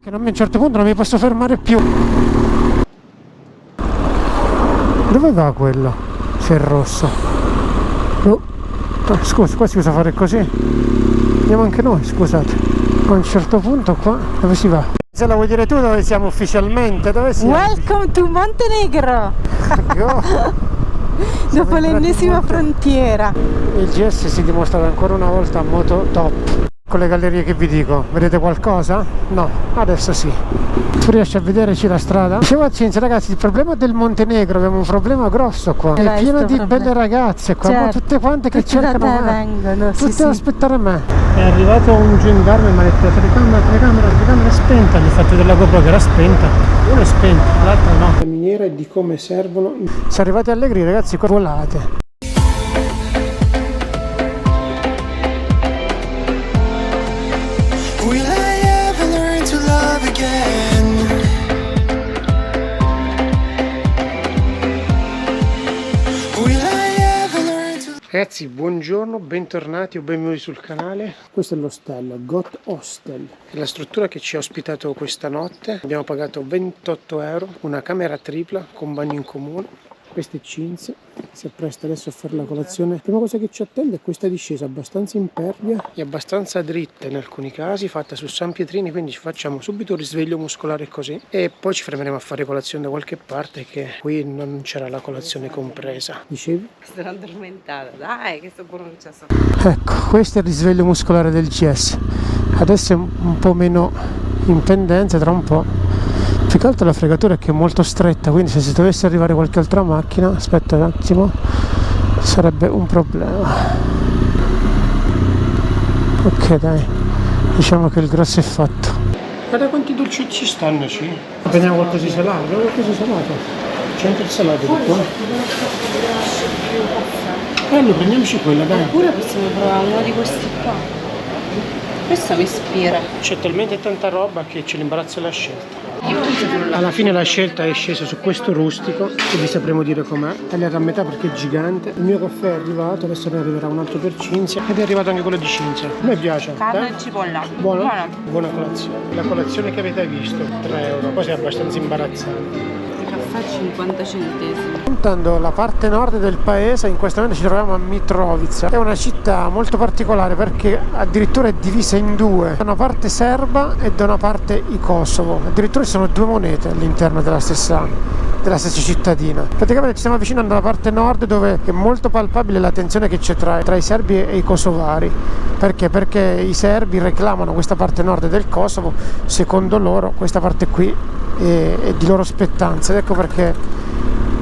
che a un certo punto non mi posso fermare più. Dove va quello? C'è il rosso. Oh. Scusa, qua si usa fare così. Andiamo anche noi, scusate. A un certo punto qua, dove si va? Se la vuoi dire tu dove siamo ufficialmente? Dove siamo? Welcome to Montenegro! Dopo l'ennesima frontiera. Il GS si dimostra ancora una volta moto top. Con le gallerie che vi dico, vedete qualcosa? No, adesso sì. Tu riesci a vederci la strada? Dicevo a Cinzia, ragazzi, il problema del Montenegro, abbiamo un problema grosso qua. È pieno di belle ragazze qua, ma tutte quante che cercano me. Vengono, tutte ad aspettare me. È arrivato un gendarme e mi ha detto telecamera spenta, gli ho fatto della GoPro che era spenta. Una è spenta, l'altra no. La miniera e di come servono. Se arrivate allegri, ragazzi, qua volate. Ragazzi, buongiorno, bentornati o benvenuti sul canale. Questo è l'ostello, Got Hostel. È la struttura che ci ha ospitato questa notte. Abbiamo pagato 28 euro, una camera tripla con bagno in comune. Questa è Cinzia, si appresta adesso a fare la colazione. La prima cosa che ci attende è questa discesa abbastanza impervia e abbastanza dritta in alcuni casi, fatta su San Pietrini, quindi ci facciamo subito un risveglio muscolare così e poi ci fermeremo a fare colazione da qualche parte, che qui non c'era la colazione compresa. Dicevi? Sono addormentata, dai che sto pronunciando. Ecco, questo è il risveglio muscolare del GS. Adesso è un po' meno in pendenza, tra un po'. Più che altro la fregatura è che è molto stretta, quindi se si dovesse arrivare qualche altra macchina, aspetta un attimo, sarebbe un problema. Ok, dai, diciamo che il grosso è fatto. Guarda quanti dolci ci stanno, ci. Prendiamo qualcosa di salato, abbiamo qualcosa di salato. C'è anche il salato di qua. Allora prendiamoci quella, dai. Oppure possiamo provare uno di questi qua. Questo mi ispira. C'è talmente tanta roba che c'è l'imbarazzo alla scelta. Alla fine la scelta è scesa su questo rustico, che vi sapremo dire com'è, tagliato a metà perché è gigante. Il mio caffè è arrivato, adesso ne arriverà un altro per Cinzia ed è arrivato anche quello di Cinzia. A me piace. Carne e cipolla. Buono? Buona colazione. La colazione che avete visto, 3 euro, poi è abbastanza imbarazzante. Caffè 50 centesimi. Puntando la parte nord del paese, in questo momento ci troviamo a Mitrovica. È una città molto particolare perché addirittura è divisa in due, da una parte serba e da una parte i Kosovo. Addirittura ci sono due monete all'interno della stessa cittadina. Praticamente ci stiamo avvicinando alla parte nord, dove è molto palpabile la tensione che c'è tra i serbi e i kosovari. Perché? Perché i serbi reclamano questa parte nord del Kosovo, secondo loro questa parte qui è di loro spettanza, ed ecco perché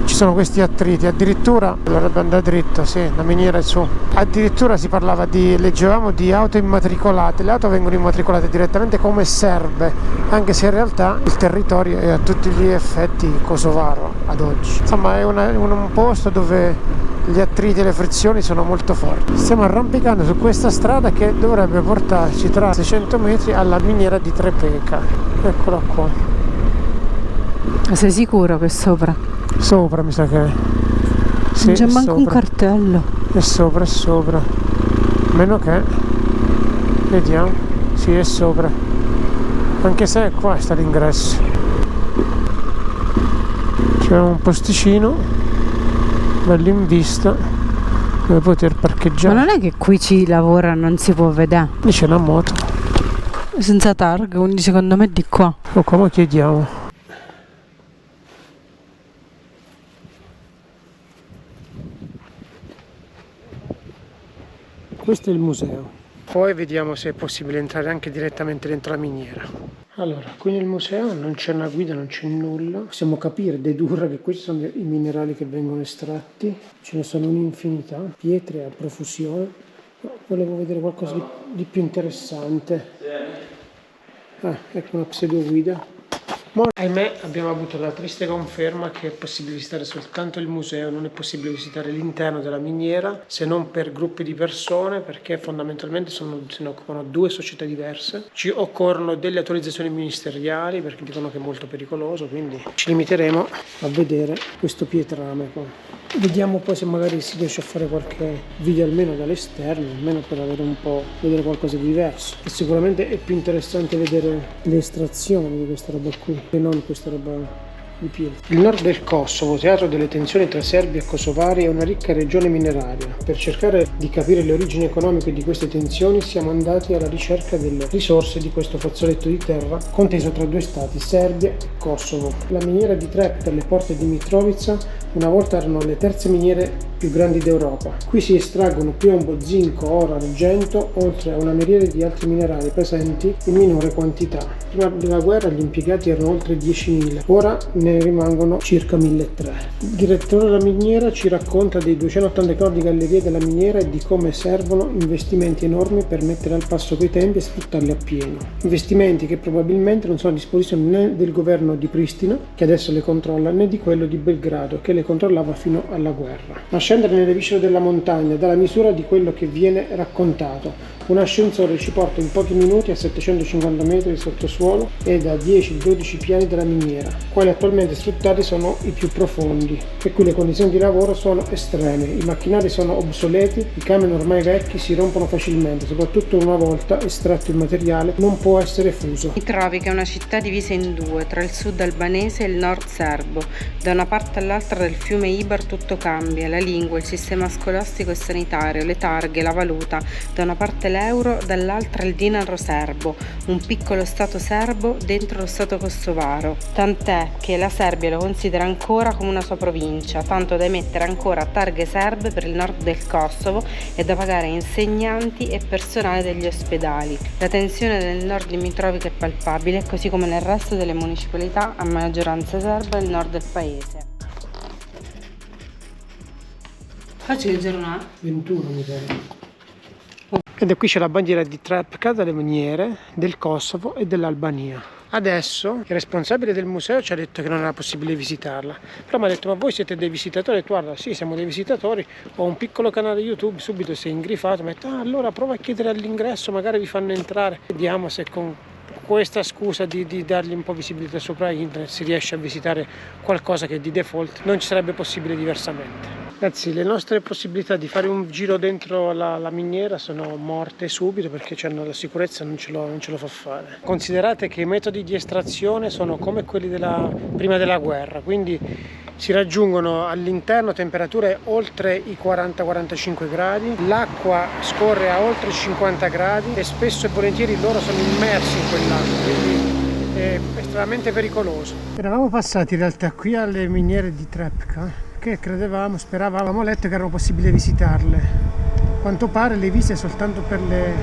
ci sono questi attriti. Addirittura dovrebbe andare dritto, sì, la miniera è su. Addirittura si parlava leggevamo di auto immatricolate. Le auto vengono immatricolate direttamente come serbe, anche se in realtà il territorio è a tutti gli effetti kosovaro ad oggi. Insomma, è un posto dove gli attriti e le frizioni sono molto forti. Stiamo arrampicando su questa strada che dovrebbe portarci tra 600 metri alla miniera di Trepeka. Eccola qua. Sei sicuro che è sopra? Sopra mi sa che è. Sì, non c'è manco sopra. Un cartello. È sopra. Meno che. Vediamo. Sì, è sopra. Anche se qua sta l'ingresso. C'è un posticino bello in vista dove poter parcheggiare. Ma non è che qui ci lavora, non si può vedere? Lì c'è una moto. Senza targa, quindi secondo me è di qua. O come chiediamo? Questo è il museo. Poi vediamo se è possibile entrare anche direttamente dentro la miniera. Allora, qui nel museo non c'è una guida, non c'è nulla. Possiamo capire, dedurre che questi sono i minerali che vengono estratti. Ce ne sono un'infinità, pietre a profusione. No, volevo vedere qualcosa di più interessante. Ah, ecco una pseudo guida. Ahimè abbiamo avuto la triste conferma che è possibile visitare soltanto il museo, non è possibile visitare l'interno della miniera se non per gruppi di persone, perché fondamentalmente se ne occupano due società diverse. Ci occorrono delle autorizzazioni ministeriali perché dicono che è molto pericoloso, quindi ci limiteremo a vedere questo pietrame qua. Vediamo poi se magari si riesce a fare qualche video almeno dall'esterno, almeno per avere un po', vedere qualcosa di diverso. E sicuramente è più interessante vedere le estrazioni di questa roba qui che non questa roba di pietra. Il nord del Kosovo, teatro delle tensioni tra serbi e kosovari, è una ricca regione mineraria. Per cercare di capire le origini economiche di queste tensioni siamo andati alla ricerca delle risorse di questo fazzoletto di terra conteso tra due stati, Serbia e Kosovo. La miniera di Trepča alle porte di Mitrovica una volta erano le terze miniere più grandi d'Europa. Qui si estraggono piombo, zinco, oro, argento, oltre a una miriade di altri minerali presenti in minore quantità. Prima della guerra gli impiegati erano oltre 10.000, ora ne rimangono circa 1.300. Il direttore della miniera ci racconta dei 280 km di gallerie della miniera e di come servono investimenti enormi per mettere al passo quei tempi e sfruttarli appieno. Investimenti che probabilmente non sono a disposizione né del governo di Pristina, che adesso le controlla, né di quello di Belgrado, che le controllava fino alla guerra. A scendere nelle viscere della montagna dà la misura di quello che viene raccontato. Un ascensore ci porta in pochi minuti a 750 metri di sottosuolo e da 10-12 piani della miniera. Quelli attualmente sfruttati sono i più profondi e qui le condizioni di lavoro sono estreme, i macchinari sono obsoleti, i camion ormai vecchi si rompono facilmente, soprattutto una volta estratto il materiale non può essere fuso. Mitrovica è una città divisa in due, tra il sud albanese e il nord serbo. Da una parte all'altra del fiume Ibar tutto cambia, la lingua, il sistema scolastico e sanitario, le targhe, la valuta. Da una parte l'euro, dall'altra il dinaro serbo, un piccolo stato serbo dentro lo stato kosovaro, tant'è che la Serbia lo considera ancora come una sua provincia, tanto da emettere ancora targhe serbe per il nord del Kosovo e da pagare insegnanti e personale degli ospedali. La tensione nel nord di Mitrovica è palpabile, così come nel resto delle municipalità a maggioranza serba del nord del paese. Oggi che giorno è? 21 mi pare. Ed qui c'è la bandiera di Trepča, delle miniere, del Kosovo e dell'Albania. Adesso il responsabile del museo ci ha detto che non era possibile visitarla, però mi ha detto: ma voi siete dei visitatori? E guarda, sì, siamo dei visitatori, ho un piccolo canale YouTube, subito si è ingrifato, mi ha detto: allora prova a chiedere all'ingresso, magari vi fanno entrare. Vediamo se con questa scusa di dargli un po' visibilità sopra internet si riesce a visitare qualcosa che di default non ci sarebbe possibile diversamente. Ragazzi, le nostre possibilità di fare un giro dentro la miniera sono morte subito perché la sicurezza non ce lo fa fare. Considerate che i metodi di estrazione sono come quelli prima della guerra, quindi si raggiungono all'interno temperature oltre i 40-45 gradi, l'acqua scorre a oltre 50 gradi e spesso e volentieri loro sono immersi in quell'acqua, quindi è estremamente pericoloso. Eravamo passati in realtà qui alle miniere di Trepča, che speravamo letto che erano possibile visitarle. A quanto pare le visite soltanto per le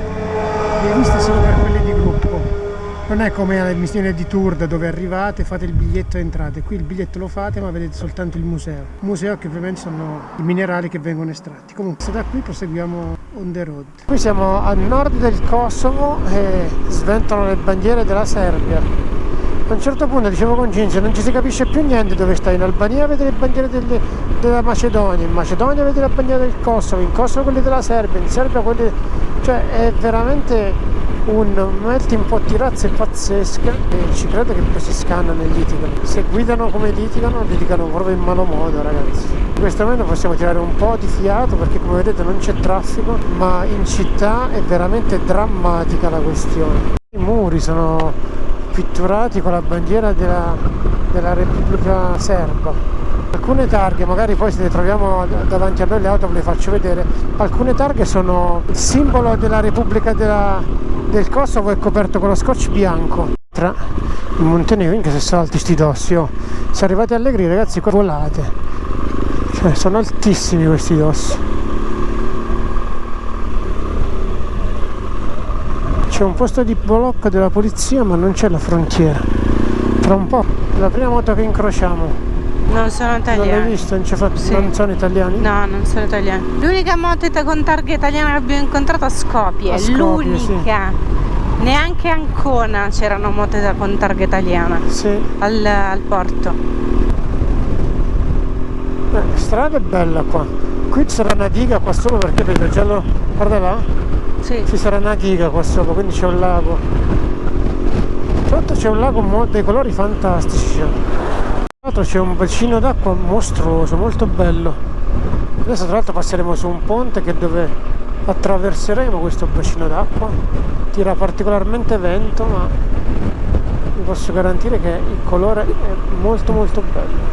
visite solo per quelle di gruppo. Non è come alle missioni di Turda dove arrivate, fate il biglietto e entrate. Qui il biglietto lo fate ma vedete soltanto il museo. Museo che ovviamente sono i minerali che vengono estratti. Comunque se da qui proseguiamo on the road. Qui siamo a nord del Kosovo e sventano le bandiere della Serbia. A un certo punto dicevo con Cinzia, non ci si capisce più niente dove sta. In Albania vede le bandiere della Macedonia, in Macedonia vede la bandiera del Kosovo, in Kosovo quelle della Serbia, in Serbia quelle... cioè è veramente un melting pot di razze pazzesche e ci credo che poi si scannano e litigano. Se guidano come litigano proprio in malo modo, ragazzi. In questo momento possiamo tirare un po' di fiato perché come vedete non c'è traffico, ma in città è veramente drammatica la questione. I muri sono pitturati con la bandiera della Repubblica Serba. Alcune targhe, magari poi se le troviamo davanti a noi le auto ve le faccio vedere, alcune targhe sono il simbolo della Repubblica del Kosovo, è coperto con lo scotch bianco. Tra i Montenegro, che se sono alti sti dossi, se arrivate allegri ragazzi qua volate, cioè sono altissimi questi dossi. C'è un posto di blocco della polizia ma non c'è la frontiera. Tra un po', è la prima moto che incrociamo. Non sono italiani. Non l'hai visto? Non sono italiani? No, non sono italiani. L'unica moto con targa italiana che abbiamo incontrato a Skopje, a Skopje, l'unica. Sì. Neanche a Ancona c'erano moto con targa italiana. Sì. Al porto. Strada è bella qua. Qui sarà una diga qua solo perché vedo giallo. Guarda là. Sì. Ci sarà una diga qua sopra, quindi c'è un lago. Sotto c'è un lago dei colori fantastici. Tra l'altro c'è un bacino d'acqua mostruoso, molto bello. Adesso tra l'altro passeremo su un ponte dove attraverseremo questo bacino d'acqua. Tira particolarmente vento, ma vi posso garantire che il colore è molto molto bello.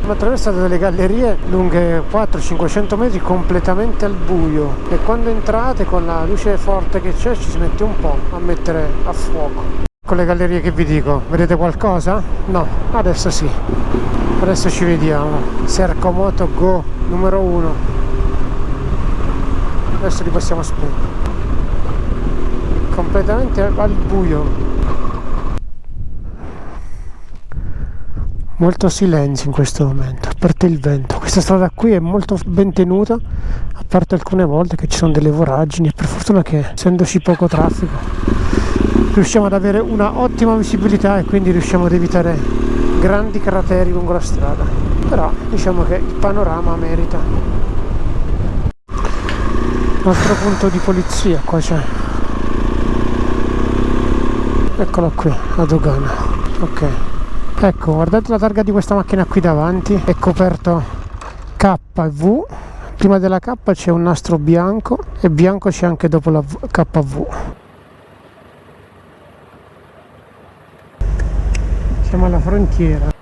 Abbiamo attraversato delle gallerie lunghe 400-500 metri completamente al buio e quando entrate con la luce forte che c'è ci si mette un po' a mettere a fuoco. Con le gallerie che vi dico, vedete qualcosa? No, adesso sì. Adesso ci vediamo. Sercomoto Go numero 1. Adesso li possiamo spegnere. Completamente al buio. Molto silenzio in questo momento, a parte il vento. Questa strada qui è molto ben tenuta, a parte alcune volte che ci sono delle voragini e per fortuna che essendoci poco traffico riusciamo ad avere una ottima visibilità e quindi riusciamo ad evitare grandi crateri lungo la strada. Però diciamo che il panorama merita. Un altro punto di polizia qua c'è. Eccola qui, la dogana. Ok. Ecco, guardate la targa di questa macchina qui davanti, è coperto K e V, prima della K c'è un nastro bianco e bianco c'è anche dopo la KV. Siamo alla frontiera.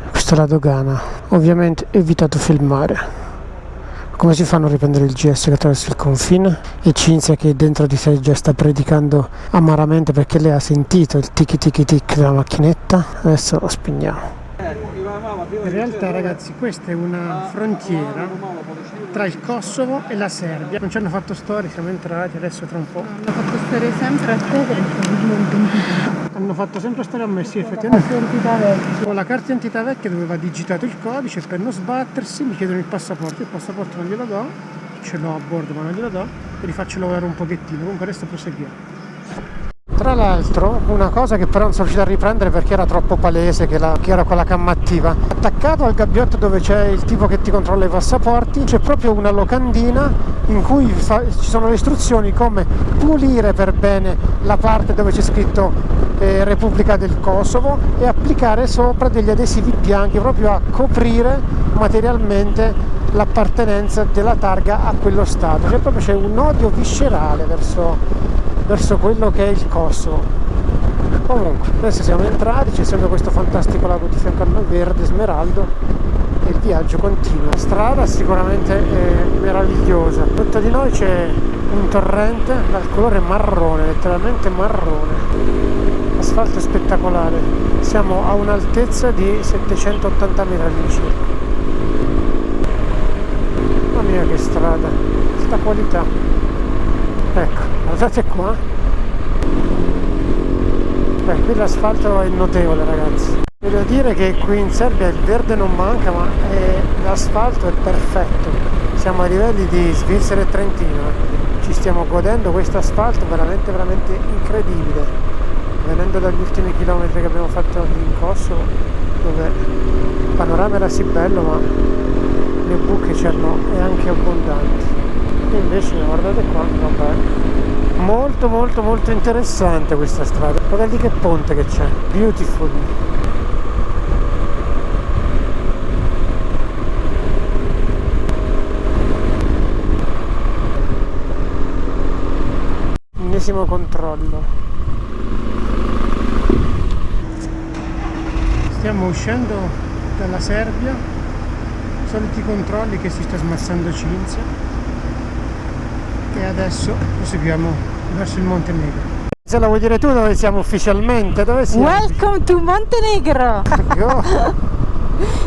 Questa è la dogana, ovviamente evitato filmare. Come si fanno a riprendere il GS che attraversa il confine? E Cinzia che dentro di sé già sta predicando amaramente perché lei ha sentito il tiki tiki tic della macchinetta. Adesso lo spegniamo. In realtà ragazzi questa è una frontiera tra il Kosovo e la Serbia. Non ci hanno fatto storie, siamo entrati, adesso tra un po'. Hanno fatto stare sempre a te Hanno fatto sempre stare a me, sì, effettivamente. Con la carta d'identità vecchia dove va digitato il codice, per non sbattersi mi chiedono il passaporto non glielo do, ce l'ho a bordo ma non glielo do e li faccio lavorare un pochettino, comunque adesso proseguiamo. Tra l'altro una cosa che però non sono riuscito a riprendere perché era troppo palese che era quella cammattiva, attaccato al gabbiotto dove c'è il tipo che ti controlla i passaporti c'è proprio una locandina in cui ci sono le istruzioni come pulire per bene la parte dove c'è scritto Repubblica del Kosovo e applicare sopra degli adesivi bianchi proprio a coprire materialmente l'appartenenza della targa a quello stato, cioè proprio c'è un odio viscerale verso quello che è il Kosovo. Comunque adesso siamo entrati, c'è sempre questo fantastico lago di fianco a noi verde smeraldo e il viaggio continua. La strada sicuramente è meravigliosa, sotto di noi c'è un torrente dal colore marrone, letteralmente marrone, l'asfalto è spettacolare, siamo a un'altezza di 780 metri all'incirca. Mamma mia che strada, sta qualità. Ecco, guardate qua. Beh, qui l'asfalto è notevole ragazzi. Devo dire che qui in Serbia il verde non manca, ma l'asfalto è perfetto. Siamo ai livelli di Svizzera e Trentino. Ci stiamo godendo questo asfalto veramente veramente incredibile. Venendo dagli ultimi chilometri che abbiamo fatto in Kosovo, dove il panorama era sì bello, ma le buche c'erano e anche abbondanti. E invece guardate qua, vabbè, molto molto molto interessante questa strada. Guardate lì che ponte che c'è, beautiful. Ennesimo controllo. Stiamo uscendo dalla Serbia, soliti controlli che si sta smazzando Cinzia, e adesso proseguiamo verso il Montenegro. Se la vuoi dire tu dove siamo ufficialmente? Dove siamo? Welcome to Montenegro!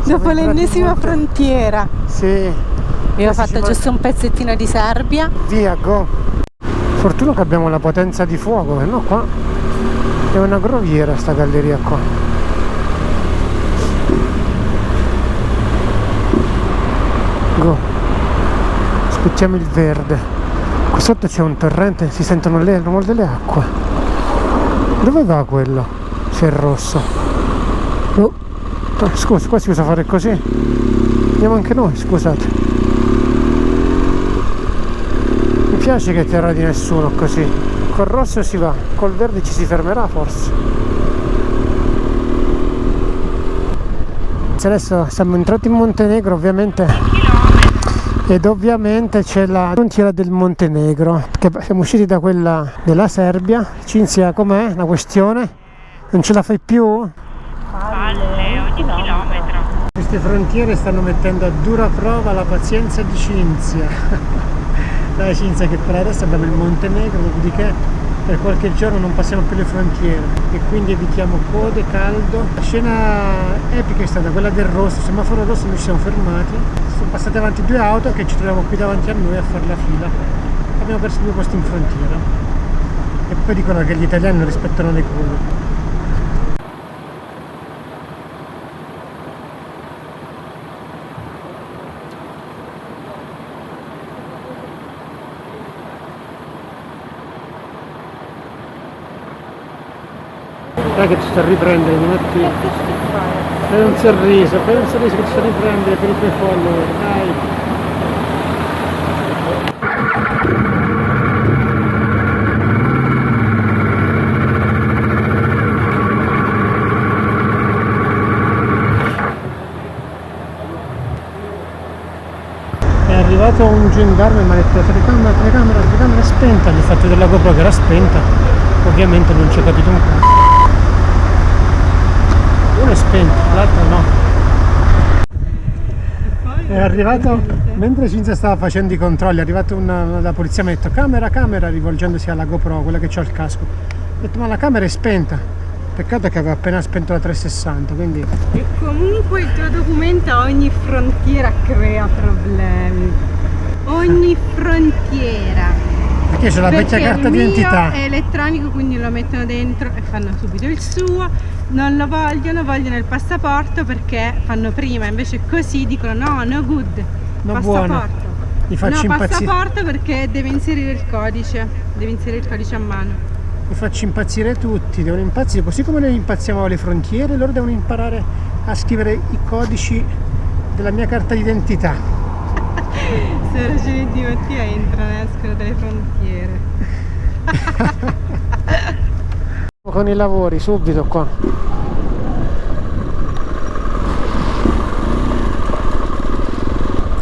Dopo l'ennesima frontiera. Sì. Io ho fatto giusto un pezzettino di Serbia. Via, go! Fortuna che abbiamo la potenza di fuoco, no qua è una groviera sta galleria qua. Go! Aspettiamo il verde. Qua sotto c'è un torrente, si sentono il rumore delle acque. Dove va quello? C'è il rosso. Oh. Scusa, qua si usa fare così? Andiamo anche noi, scusate. Mi piace che terra di nessuno così. Col rosso si va, col verde ci si fermerà forse. Adesso siamo entrati in Montenegro, ovviamente. Ed ovviamente c'è la frontiera del Montenegro, che siamo usciti da quella della Serbia. Cinzia, com'è la questione? Non ce la fai più? Palle ogni chilometro. Queste frontiere stanno mettendo a dura prova la pazienza di Cinzia. Dai Cinzia, che per adesso abbiamo il Montenegro, dopodiché per qualche giorno non passiamo più le frontiere e quindi evitiamo code, caldo. La scena epica è stata quella del rosso, semaforo rosso, noi ci siamo fermati, sono passate avanti due auto che ci troviamo qui davanti a noi a fare la fila, abbiamo perso 2 posti in frontiera e poi dicono che gli italiani non rispettano le code. Dai che ti sto a riprendere di mattina. Fai un sorriso che ti sto a riprendere per i tuoi follower, dai. È arrivato un gendarme e mi ha detto la telecamera è spenta, gli ho fatto della GoPro che era spenta, ovviamente non ci ho capito un cazzo. Uno è spento, l'altro no. È arrivato, mentre Cinzia stava facendo i controlli, è arrivato la polizia, mi ha detto camera, rivolgendosi alla GoPro, quella che c'ha il casco. Ho detto ma la camera è spenta. Peccato che aveva appena spento la 360, quindi... E comunque il tuo documento a ogni frontiera crea problemi. Ogni frontiera. Perché c'è la vecchia carta d'identità. È elettronico, quindi lo mettono dentro e fanno subito il suo. Non lo vogliono il passaporto perché fanno prima, invece così dicono no good, no, passaporto. Buono. Mi faccio no, impazzire. passaporto perché deve inserire il codice a mano. Mi faccio impazzire tutti, devono impazzire, così come noi impazziamo alle frontiere, loro devono imparare a scrivere i codici della mia carta d'identità. Se ragioni di Mattia entrano e escono dalle frontiere. Con i lavori subito qua.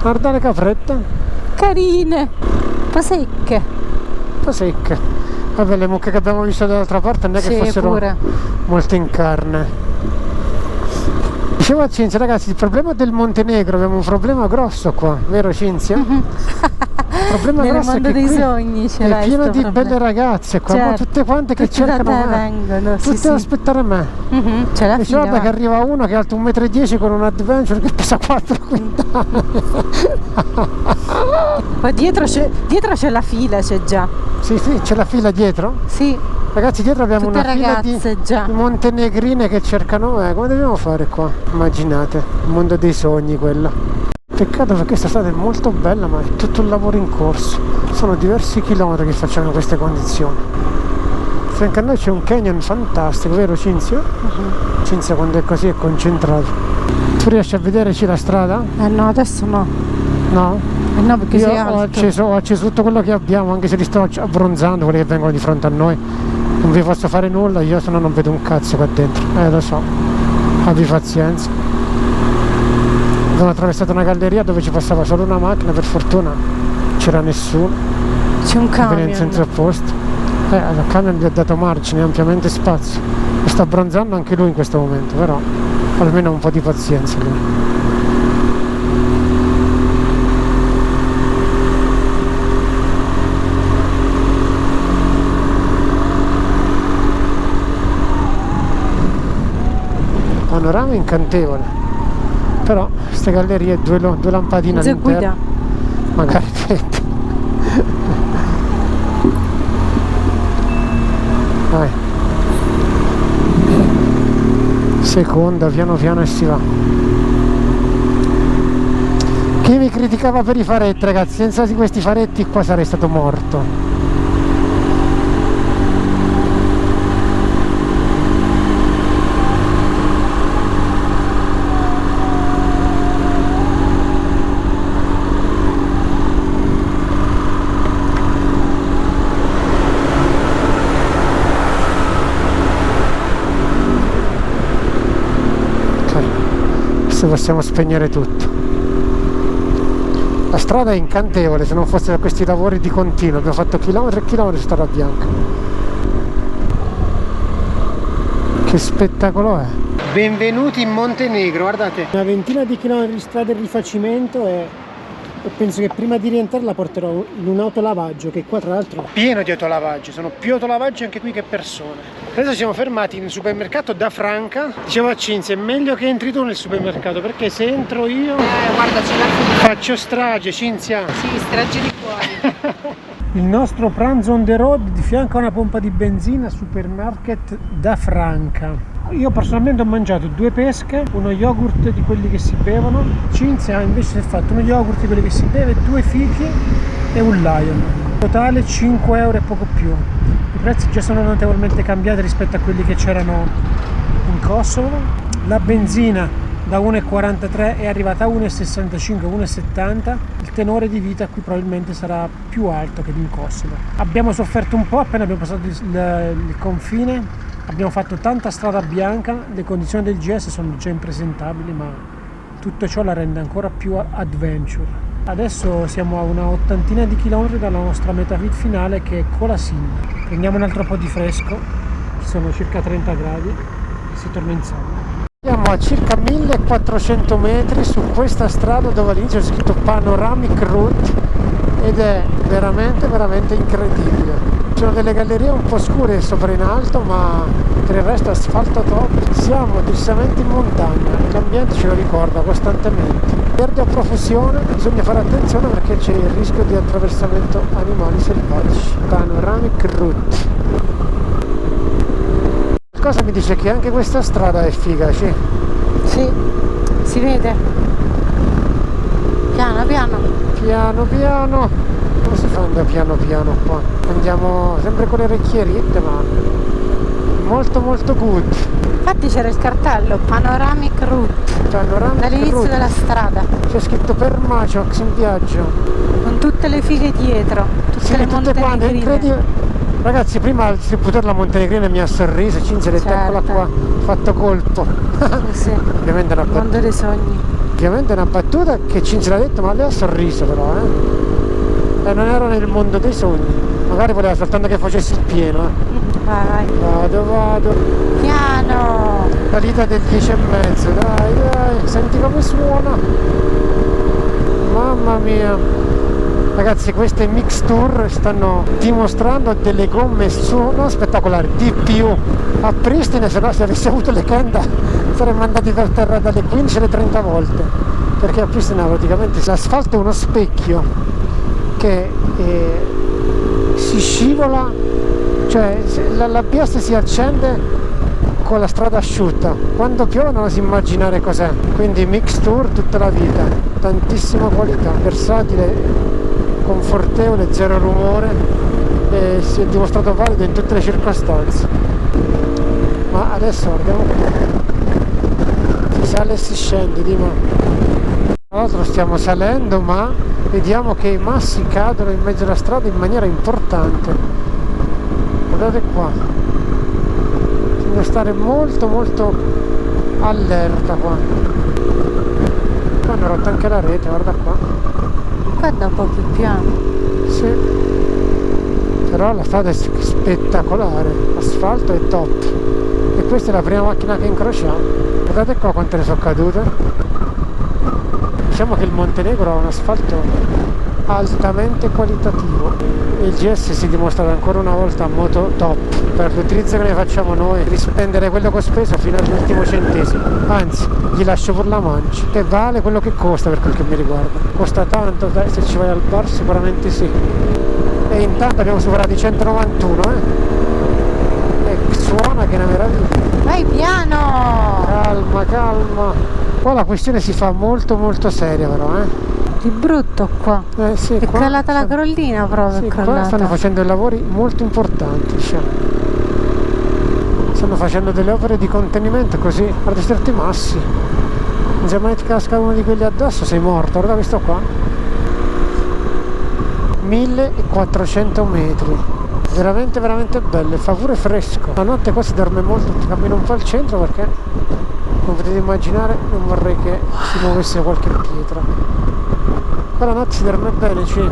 Guarda le caprette. Carine, un po' secche. Vabbè, le mucche che abbiamo visto dall'altra parte non è che fossero pure molto in carne. Dicevo a Cinzia, ragazzi, il problema del Montenegro, abbiamo un problema grosso qua, vero Cinzia? Il problema nel grosso mondo è che dei sogni ce l'hai, è pieno di problema. belle ragazze qua, Certo, tutte quante che tutte cercano da te me, vengono, tutte sì. ad aspettare me. C'è la E fila, guarda che arriva uno che è alto 1,10 m con un adventure che pesa 4 quintali. Ma dietro c'è la fila, c'è già. Sì, c'è la fila dietro? Sì. Ragazzi, dietro abbiamo Tutte una fila di ragazze, già. montenegrine che cercano me. Come dobbiamo fare qua? Immaginate, il mondo dei sogni quello. Peccato perché questa strada è molto bella, ma è tutto un lavoro in corso. Sono diversi chilometri che facciamo in queste condizioni. Fianco a noi c'è un canyon fantastico, vero Cinzia? Cinzia quando è così è concentrato. Tu riesci a vederci la strada? No, adesso no. No? No, perché Io sei ho alto. acceso tutto quello che abbiamo, anche se li sto abbronzando, quelli che vengono di fronte a noi. Non vi posso fare nulla, io se no non vedo un cazzo qua dentro. Lo so. Abbi pazienza. Abbiamo attraversato una galleria dove ci passava solo una macchina, per fortuna c'era nessuno. C'è un Veniva in camion. senso opposto. Il camion gli ha dato margine, ampiamente spazio. Sta abbronzando anche lui in questo momento, però almeno un po' di pazienza lui. Panorama incantevole, però queste gallerie due lampadine all'interno, magari aspetta. Vai, seconda, piano piano e si va. Chi mi criticava per i faretti, ragazzi, senza di questi faretti qua sarei stato morto. Possiamo spegnere tutto. La strada è incantevole, se non fosse da questi lavori di continuo. Abbiamo fatto chilometri e chilometri su strada bianca. Che spettacolo è! Benvenuti in Montenegro, guardate, una ventina di chilometri di strada di rifacimento e penso che prima di rientrare la porterò in un autolavaggio, che qua tra l'altro è pieno di autolavaggi, sono più autolavaggi anche qui che persone. Adesso siamo fermati nel supermercato da Franca. Dicevo a Cinzia, è meglio che entri tu nel supermercato, perché se entro io Guarda, ce l'ha faccio strage, Cinzia. Sì, strage di fuori. Il nostro pranzo on the road, di fianco a una pompa di benzina, supermarket da Franca. Io personalmente ho mangiato 2 pesche, uno yogurt di quelli che si bevono. Cinzia invece si è fatto uno yogurt di quelli che si beve, 2 fichi e un Lion. Totale 5 euro e poco più. I prezzi già sono notevolmente cambiati rispetto a quelli che c'erano in Kosovo. La benzina da 1,43 è arrivata a 1,65, 1,70. Il tenore di vita qui probabilmente sarà più alto che in Kosovo. Abbiamo sofferto un po' appena abbiamo passato il confine. Abbiamo fatto tanta strada bianca, le condizioni del GS sono già impresentabili, ma tutto ciò la rende ancora più adventure. Adesso siamo a una 80 di chilometri dalla nostra meta finale, che è Colasin. Prendiamo un altro po' di fresco, ci sono circa 30 gradi e si torna in sala. Siamo a circa 1400 metri su questa strada dove all'inizio c'è scritto Panoramic Route ed è veramente incredibile. Ci sono delle gallerie un po' scure sopra in alto, ma per il resto asfalto top. Siamo decisamente in montagna e l'ambiente ce lo ricorda costantemente. Verde a profusione, bisogna fare attenzione perché c'è il rischio di attraversamento animali selvatici. Panoramic Route. Qualcosa mi dice che anche questa strada è figa, sì? Sì, si vede. Piano piano. Piano piano. Come si fa andare piano piano qua? Andiamo sempre con le orecchie ritte, ma molto good. Infatti c'era il cartello Panoramic Route dall'inizio della strada. C'è scritto per Maciox in viaggio. Con tutte le fighe dietro, tutte le montenegrine. Ragazzi, prima il distributore della Montenegrina mi ha sorriso, Cinzia ha detto eccola qua, fatto colpo. Sì, Ovviamente il mondo dei sogni. Ovviamente è una battuta che Cinzia l'ha detto, ma lei ha sorriso però, E non era nel mondo dei sogni. Magari voleva soltanto che facessi il pieno, Vai. Vado. Piano. Salita del 10,5, dai, senti come suona. Mamma mia. Ragazzi, queste mix tour stanno dimostrando delle gomme non spettacolari, di più. A Pristina, se no, se avessi avuto le Kenda saremmo andati per terra dalle 15 alle 30 volte, perché a Pristina praticamente l'asfalto è uno specchio che si scivola, cioè la pista si accende con la strada asciutta, quando piove non si immaginare cos'è. Quindi mix tour tutta la vita, tantissima qualità, versatile, confortevole, zero rumore e si è dimostrato valido in tutte le circostanze. Ma adesso guardiamo qui, si sale e si scende di mano. Tra l'altro stiamo salendo, ma vediamo che i massi cadono in mezzo alla strada in maniera importante. Guardate qua, bisogna stare molto allerta qua. Qua hanno rotto anche la rete, guarda qua. Guarda un po' più piano. Sì. però la strada è spettacolare, l'asfalto è top, e questa è la prima macchina che incrociamo. Guardate qua quante ne sono cadute. Diciamo che il Montenegro ha un asfalto altamente qualitativo e il GS si dimostra ancora una volta moto top per l'utilizzo che ne facciamo noi, di spendere quello che ho speso fino all'ultimo centesimo, anzi gli lascio pur la mancia, che vale quello che costa per quel che mi riguarda. Costa tanto, dai, se ci vai al bar sicuramente sì. E intanto abbiamo superato i 191, e suona che è una meraviglia. Vai piano! Calma, calma. Qua la questione si fa molto molto seria però, Di brutto qua. Sì, È qua calata la crollina proprio, sì, è qua crollata. stanno facendo dei lavori molto importanti, diciamo. Stanno facendo delle opere di contenimento così a ristretti massi. Non se mai ti casca uno di quelli addosso sei morto. Guarda questo qua. 1400 metri. Veramente veramente bello, e fa pure fresco. La notte qua si dorme molto, cammino un po' al centro perché, come potete immaginare, non vorrei che si muovesse qualche pietra. Qua la notte si dorme bene, cioè.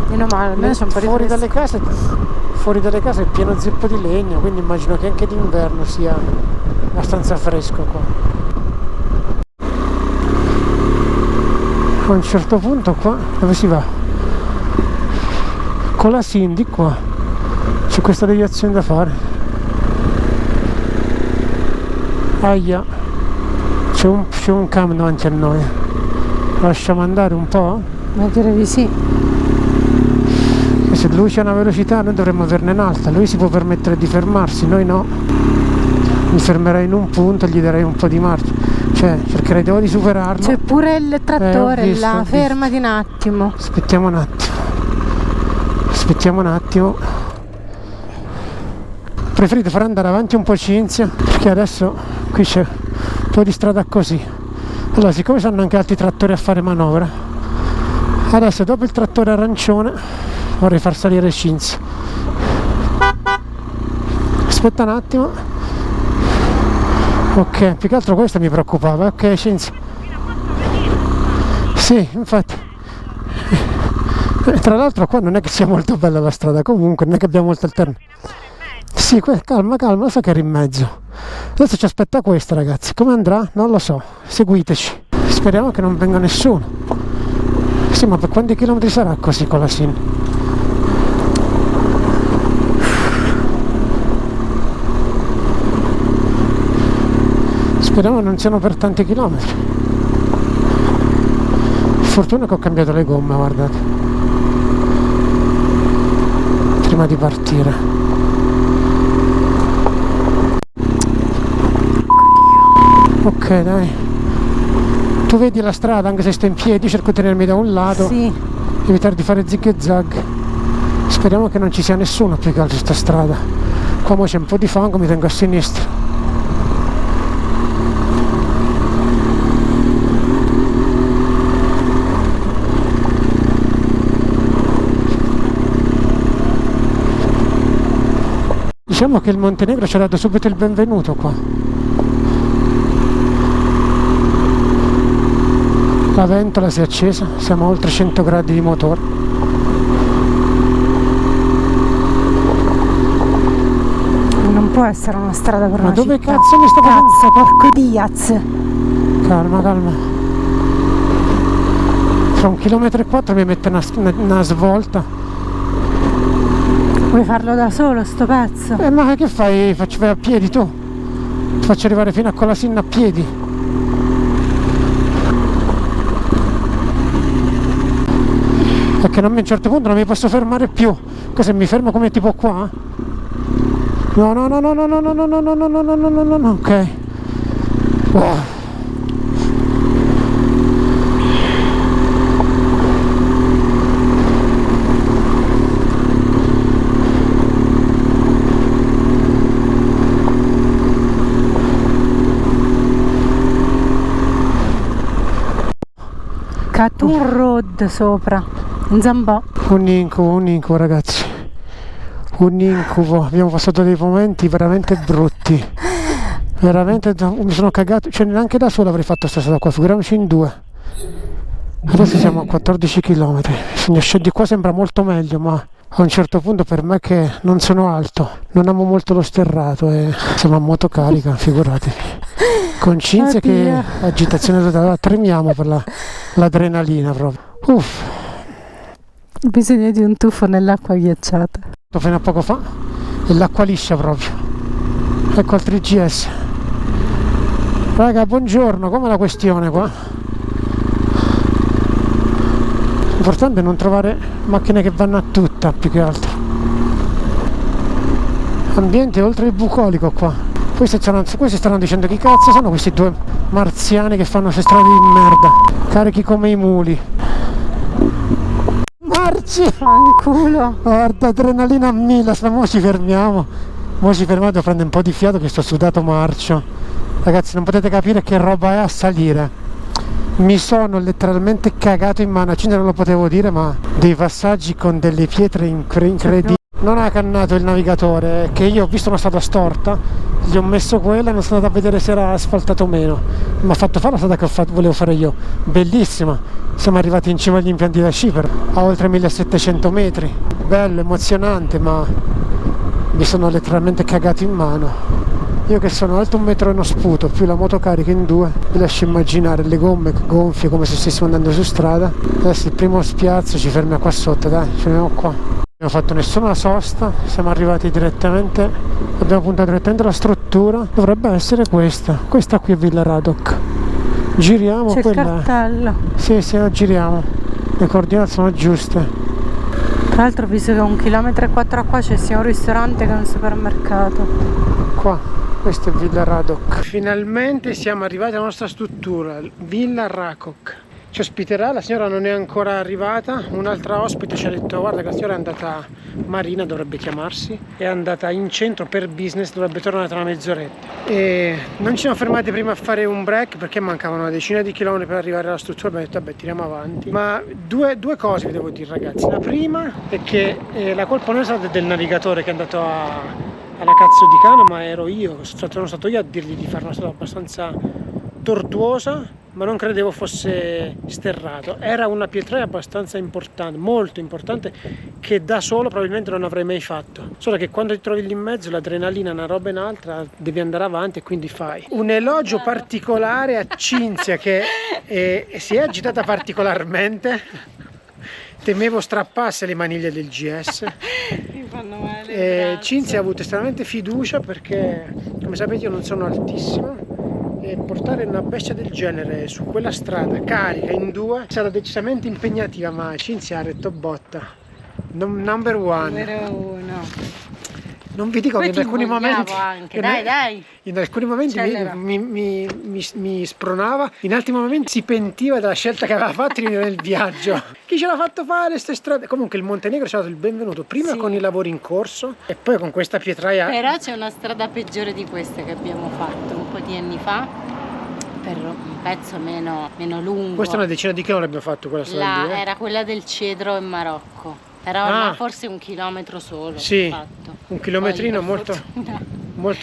Meno male, almeno c'è un po' di fuori fresco. fuori dalle case è pieno zeppo di legno, quindi immagino che anche d'inverno sia abbastanza fresco qua. A un certo punto qua, dove si va? Con la Cindy qua c'è questa deviazione da fare. Aia, c'è un camion davanti a noi. Lasciamo andare un po'? Ma direi di sì. E se lui c'ha una velocità noi dovremmo averne un'alta. Lui si può permettere di fermarsi, noi no. Mi fermerei in un punto e gli darei un po' di marcia, cioè cercherei di superarlo. C'è pure il trattore ho là, visto. fermati un attimo. Aspettiamo un attimo. Preferite far andare avanti un po' Cinzia, perché adesso qui c'è un po' di strada così. Allora, siccome stanno anche altri trattori a fare manovra, adesso dopo il trattore arancione vorrei far salire Cinzia. Aspetta un attimo. Ok, più che altro questo mi preoccupava. Ok, Cinzia. Sì, infatti. Tra l'altro qua non è che sia molto bella la strada, comunque non è che abbiamo molte alternative. Sì, calma, lo so che eri in mezzo. Adesso ci aspetta questa, ragazzi. Come andrà? Non lo so. Seguiteci. Speriamo che non venga nessuno. Sì, ma per quanti chilometri sarà così con la SIN? Speriamo non siano per tanti chilometri. Fortuna che ho cambiato le gomme, guardate, prima di partire. Ok, dai. Tu vedi la strada, anche se sto in piedi, cerco di tenermi da un lato, Sì. evitare di fare zig e zag. Speriamo che non ci sia nessuno più che altro su sta strada. Qua mo c'è un po' di fango, mi tengo a sinistra. Diciamo che il Montenegro ci ha dato subito il benvenuto qua. La ventola si è accesa, siamo a oltre 100 gradi di motore. Non può essere una strada per Ma una dove città. cazzo mi sta facendo? Cazzo, porco Diaz. Calma. Tra 1,4 km mi mette una svolta. Vuoi farlo da solo sto pezzo? Ma che fai? Vai a piedi tu? Ti faccio arrivare fino a Colasinna a piedi. Perché a un certo punto non mi posso fermare più. Cosa, mi fermo come tipo qua? No, ok. Wow. Catun Road sopra, in Zambò. Un incubo ragazzi, un incubo. Abbiamo passato dei momenti veramente brutti, veramente mi sono cagato, cioè neanche da solo avrei fatto questa strada qua, figuriamoci in due. Adesso siamo a 14 km, di qua sembra molto meglio, ma A un certo punto, per me che non sono alto, non amo molto lo sterrato e siamo a motocarica, figuratevi. Con Cinzia che agitazione totale, tremiamo per l'adrenalina proprio. Uff. Bisogno di un tuffo nell'acqua ghiacciata. Fino a poco fa e l'acqua liscia proprio. Ecco il 3GS. Raga, buongiorno, com'è la questione qua? L'importante è non trovare macchine che vanno a tutta, più che altro. Ambiente oltre il bucolico qua. Questi stanno dicendo chi cazzo sono questi due marziani che fanno queste strade di merda, carichi come i muli. Marci! Fanculo! Guarda, adrenalina a 1000, mo ci fermiamo. Mo ci fermiamo, devo prendere un po' di fiato che sto sudato marcio. Ragazzi, non potete capire che roba è a salire. Mi sono letteralmente cagato in mano, a Cinzia non lo potevo dire, ma dei passaggi con delle pietre incredibili. Non ha cannato il navigatore, che io ho visto una strada storta, gli ho messo quella e non sono andato a vedere se era asfaltato o meno. Mi ha fatto fare la strada che volevo fare io, bellissima. Siamo arrivati in cima agli impianti da sci a oltre 1700 metri, bello, emozionante, ma mi sono letteralmente cagato in mano. Io che sono alto 1 metro e uno sputo, più la motocarica in 2, vi lascio immaginare le gomme gonfie come se stessimo andando su strada. Adesso il primo spiazzo ci fermiamo qua sotto, dai, ci fermiamo qua. Non abbiamo fatto nessuna sosta, siamo arrivati direttamente, abbiamo puntato direttamente alla struttura, dovrebbe essere questa qui è Villa Radok. Giriamo, c'è quella. Il cartello. Sì, la giriamo, le coordinate sono giuste. Tra l'altro, visto che a 1,4 km qua c'è sia un ristorante che un supermercato. Qua. Questo è Villa Radok. Finalmente siamo arrivati alla nostra struttura, Villa Radok. Ci ospiterà, la signora non è ancora arrivata, un'altra ospite ci ha detto guarda che la signora è andata, Marina dovrebbe chiamarsi, è andata in centro per business, dovrebbe tornare tra una mezz'oretta. E non ci siamo fermati prima a fare un break perché mancavano una decina di chilometri per arrivare alla struttura, abbiamo detto vabbè tiriamo avanti. Ma due cose vi devo dire ragazzi, la prima è che la colpa non è stata del navigatore che è andato alla cazzo di cane, ma ero io, sono stato io a dirgli di fare una strada abbastanza tortuosa, ma non credevo fosse sterrato. Era una pietraia abbastanza importante, molto importante, che da solo probabilmente non avrei mai fatto. Solo che quando ti trovi lì in mezzo l'adrenalina è una roba e un'altra, devi andare avanti e quindi fai. Un elogio particolare a Cinzia che si è agitata particolarmente. Temevo strappasse le maniglie del GS. Mi fanno male. Cinzia ha avuto estremamente fiducia perché, come sapete, io non sono altissimo e portare una bestia del genere su quella strada carica in 2 sarà decisamente impegnativa, ma Cinzia ha detto botta. Number one. Numero 1. Non vi dico poi che in alcuni momenti anche. Dai. In alcuni momenti mi spronava, in altri momenti si pentiva della scelta che aveva fatto nel viaggio. Chi ce l'ha fatto fare queste strade? Comunque il Montenegro ci ha dato il benvenuto prima con i lavori in corso e poi con questa pietraia. Però c'è una strada peggiore di questa che abbiamo fatto un po' di anni fa, per un pezzo meno lungo. Questa è una decina di chilometri abbiamo fatto quella strada lì, Era quella del cedro in Marocco. Però forse 1 chilometro solo. Sì, fatto. un chilometrino molto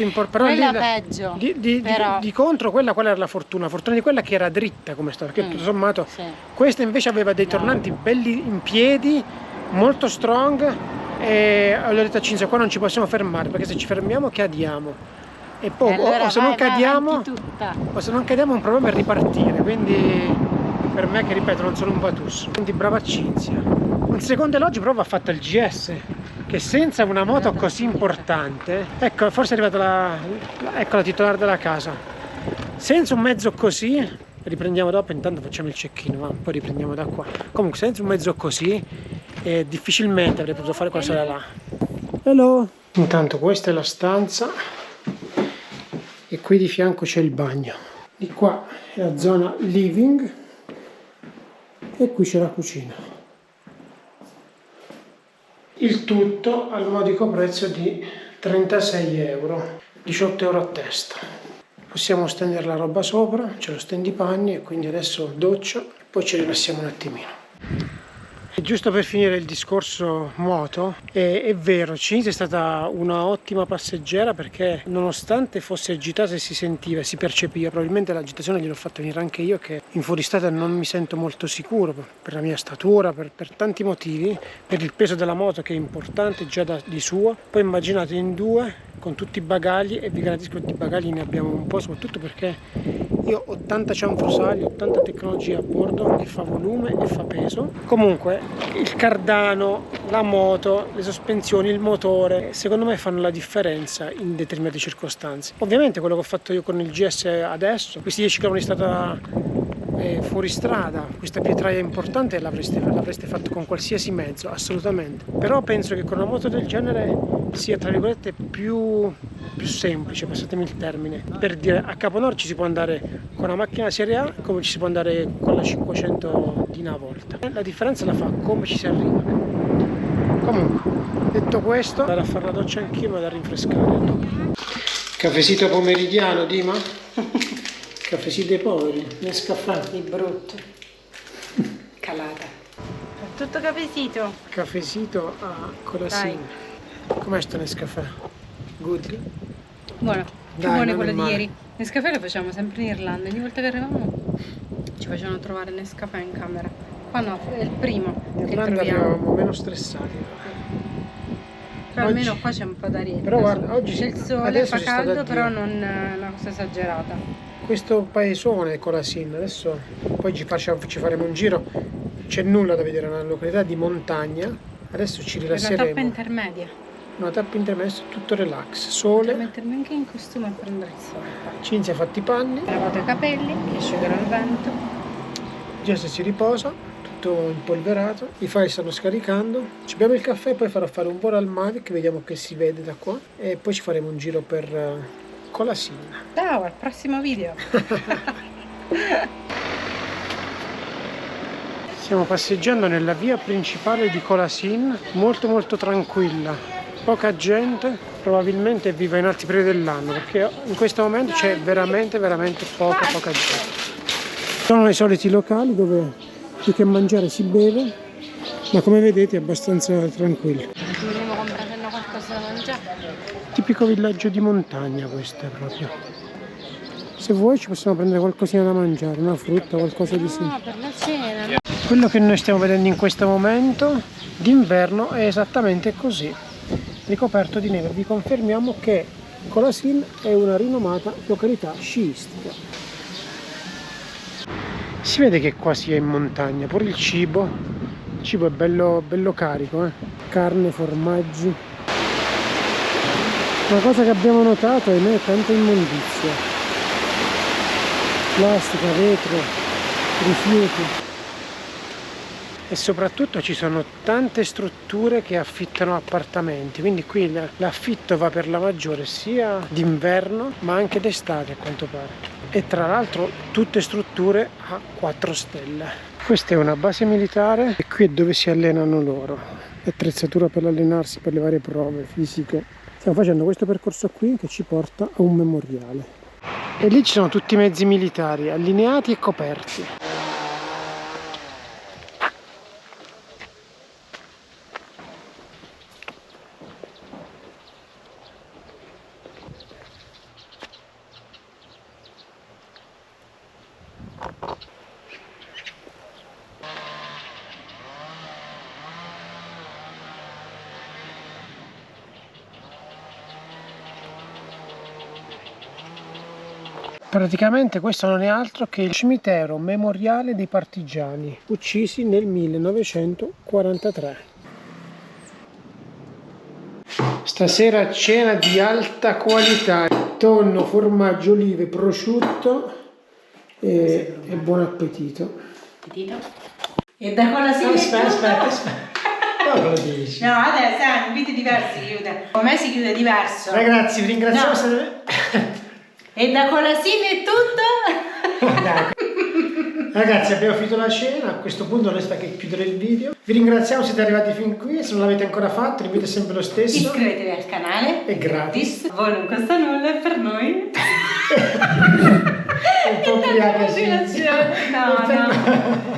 importante. Però quella peggio. Di contro quella qual era la fortuna? La fortuna di quella che era dritta come stava, perché tutto sommato questa invece aveva dei tornanti belli in piedi, molto strong, e ho detto a Cinzia qua non ci possiamo fermare perché se ci fermiamo cadiamo. E poi allora o se non cadiamo è un problema è ripartire, quindi per me che ripeto non sono un Vatus. Quindi brava Cinzia. Un secondo elogio però va fatto al GS, che senza una moto così importante, ecco forse è arrivata la titolare della casa, senza un mezzo così, riprendiamo dopo, intanto facciamo il check-in, poi riprendiamo da qua. Comunque senza un mezzo così difficilmente avrei potuto fare quella strada là. Hello! Intanto questa è la stanza e qui di fianco c'è il bagno, di qua è la zona living e qui c'è la cucina. Il tutto al modico prezzo di 36 euro, 18 euro a testa. Possiamo stendere la roba sopra, c'è lo stendipanni e quindi adesso doccio e poi ci rilassiamo un attimino. Giusto per finire il discorso moto, è vero, Cinzia è stata una ottima passeggera perché nonostante fosse agitata e si sentiva, si percepiva, probabilmente l'agitazione gliel'ho fatta venire anche io che in fuoristrada non mi sento molto sicuro per la mia statura, per tanti motivi, per il peso della moto che è importante già di suo. Poi immaginate in due con tutti i bagagli, e vi garantisco che di bagagli ne abbiamo un po', soprattutto perché io ho tanta cianfrusaglia, ho tanta tecnologia a bordo che fa volume e fa peso. Comunque il cardano, la moto, le sospensioni, il motore, secondo me fanno la differenza in determinate circostanze. Ovviamente quello che ho fatto io con il GS adesso, questi 10 km di strada fuori strada, questa pietraia importante l'avreste fatto con qualsiasi mezzo, assolutamente. Però penso che con una moto del genere sia tra virgolette più semplice, passatemi il termine. Per dire, a Caponor ci si può andare con una macchina serie A come ci si può andare con la 500 di una volta. La differenza la fa come ci si arriva. Comunque, detto questo, vado a fare la doccia anch'io, ma da rinfrescare. Cafecito pomeridiano, Dima? Cafecito dei poveri, Nescafè. Di brutto. Calata. Tutto cafecito. Cafecito a colazione. Com'è sto Nescafè? Good? Buono, più Dai, buono non quello è di male. ieri. Nescafè lo facciamo sempre in Irlanda, ogni volta che arrivavamo ci facevano trovare Nescafè in camera. Qua no, è il primo In che Irlanda troviamo. arrivavamo meno stressati. Però almeno Oggi- qua c'è un po' d'aria. Però guarda, oggi c'è il sole, adesso fa si sta da caldo, Dio. però non una cosa esagerata. Questo paesone Colasin, adesso poi ci faremo un giro, c'è nulla da vedere, è una località di montagna, adesso ci È una tappa rilasseremo, intermedia. una tappa intermedia, tutto relax, sole, Mettermi anche in costume a prendere il sole. Cinzia ha fatto i panni, Ho lavato i capelli, che asciugano il vento. Jess si riposa, tutto impolverato, i file stanno scaricando, ci beviamo il caffè, poi farò fare un volo al Mavic, vediamo che si vede da qua, e poi ci faremo un giro per Colasin. Ciao, al prossimo video. Stiamo passeggiando nella via principale di Colasin, molto tranquilla, poca gente, probabilmente viva in altri periodi dell'anno perché in questo momento c'è veramente poca gente. Sono i soliti locali dove più che mangiare si beve, ma come vedete è abbastanza tranquillo. Dobbiamo comprare qualcosa da mangiare. Tipico villaggio di montagna questo è proprio. Se vuoi ci possiamo prendere qualcosina da mangiare, una frutta, qualcosa di simile. No, per la cena. Quello che noi stiamo vedendo in questo momento d'inverno è esattamente così, ricoperto di neve. Vi confermiamo che Colasin è una rinomata località sciistica. Si vede che qua si è in montagna, pure il cibo è bello carico, carne, formaggi. Una cosa che abbiamo notato è tanta immondizia, plastica, vetro, rifiuti. E soprattutto ci sono tante strutture che affittano appartamenti, quindi qui l'affitto va per la maggiore sia d'inverno ma anche d'estate a quanto pare. E tra l'altro tutte strutture a 4 stelle. Questa è una base militare e qui è dove si allenano loro. Attrezzatura per allenarsi per le varie prove fisiche. Stiamo facendo questo percorso qui che ci porta a un memoriale. E lì ci sono tutti i mezzi militari allineati e coperti. Praticamente questo non è altro che il cimitero memoriale dei partigiani uccisi nel 1943. Stasera cena di alta qualità, tonno, formaggio, olive, prosciutto e buon appetito. Appetito? E da Colasin Aspetta. Cosa lo dici? No, adesso è un video diverso si chiude. Come si chiude diverso? Ragazzi, vi ringraziamo. No. E da Colasin è tutto? Ragazzi, abbiamo finito la cena, a questo punto resta che chiudere il video. Vi ringraziamo, siete arrivati fin qui, se non l'avete ancora fatto l'invito è sempre lo stesso. Iscrivetevi al canale. È gratis. A voi non costa nulla, è per noi. Un po' più No.